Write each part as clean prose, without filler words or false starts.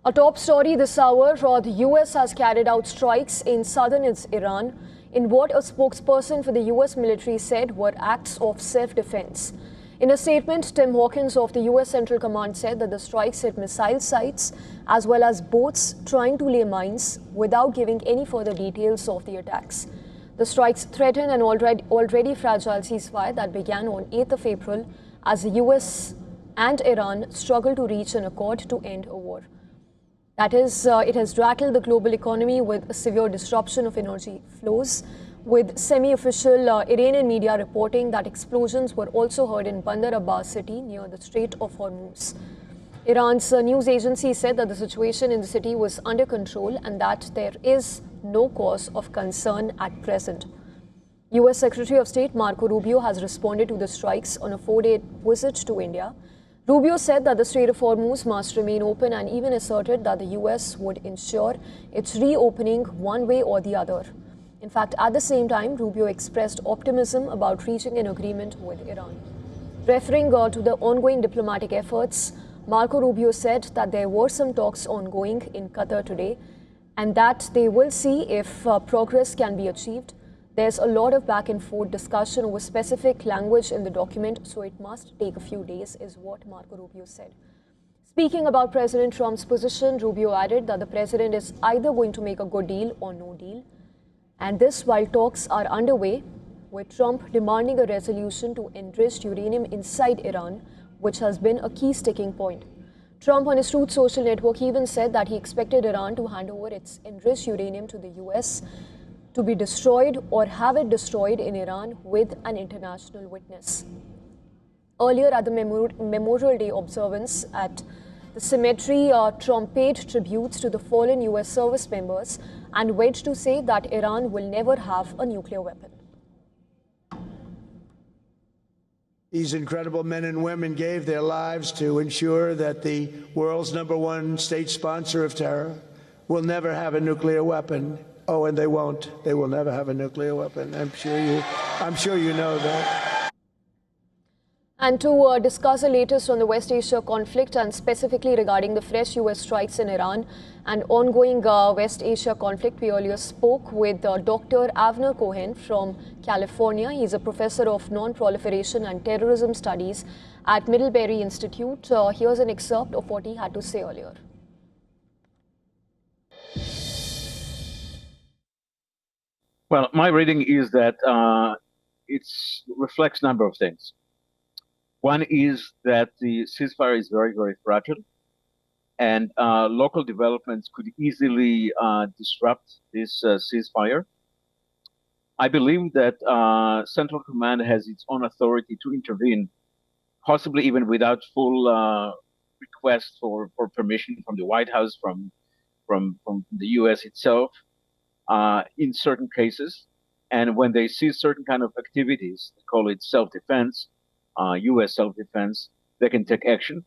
A top story this hour, the U.S. has carried out strikes in southern Iran in what a spokesperson for the U.S. military said were acts of self-defense. In a statement, Tim Hawkins of the U.S. Central Command said that the strikes hit missile sites as well as boats trying to lay mines without giving any further details of the attacks. The strikes threaten an already fragile ceasefire that began on 8th of April as the U.S. and Iran struggle to reach an accord to end a war. That is, it has rattled the global economy with a severe disruption of energy flows, with semi-official Iranian media reporting that explosions were also heard in Bandar Abbas city near the Strait of Hormuz. Iran's news agency said that the situation in the city was under control and that there is no cause of concern at present. U.S. Secretary of State Marco Rubio has responded to the strikes on a 4-day visit to India. Rubio said that the Strait of Hormuz must remain open and even asserted that the U.S. would ensure its reopening one way or the other. In fact, at the same time, Rubio expressed optimism about reaching an agreement with Iran. Referring to the ongoing diplomatic efforts, Marco Rubio said that there were some talks ongoing in Qatar today and that they will see if progress can be achieved. There's a lot of back and forth discussion over specific language in the document, so it must take a few days, is what Marco Rubio said. Speaking about President Trump's position, Rubio added that the president is either going to make a good deal or no deal. And this while talks are underway, with Trump demanding a resolution to enrich uranium inside Iran, which has been a key sticking point. Trump on his Truth Social network even said that he expected Iran to hand over its enriched uranium to the U.S. to be destroyed or have it destroyed in Iran with an international witness. Earlier at the Memorial Day observance at the cemetery, Trump paid tributes to the fallen U.S. service members and went to say that Iran will never have a nuclear weapon. These incredible men and women gave their lives to ensure that the world's #1 state sponsor of terror will never have a nuclear weapon. Oh, and they won't. They will never have a nuclear weapon. I'm sure you know that. And to discuss the latest on the West Asia conflict and specifically regarding the fresh U.S. strikes in Iran and ongoing West Asia conflict, we earlier spoke with Dr. Avner Cohen from California. He's a professor of non-proliferation and terrorism studies at Middlebury Institute. Here's an excerpt of what he had to say earlier. Well, my reading is that it reflects a number of things. One is that the ceasefire is very, very fragile, and local developments could easily disrupt this ceasefire. I believe that Central Command has its own authority to intervene, possibly even without full request for permission from the White House, from the U.S. itself, in certain cases. And when they see certain kind of activities, they call it self-defense, U.S. self-defense, they can take action.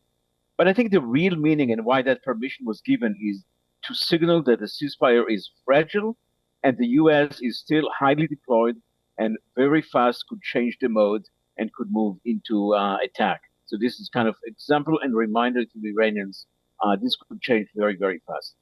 But I think the real meaning and why that permission was given is to signal that the ceasefire is fragile and the U.S. is still highly deployed and very fast could change the mode and could move into attack. So this is kind of example and reminder to the Iranians, this could change very, very fast.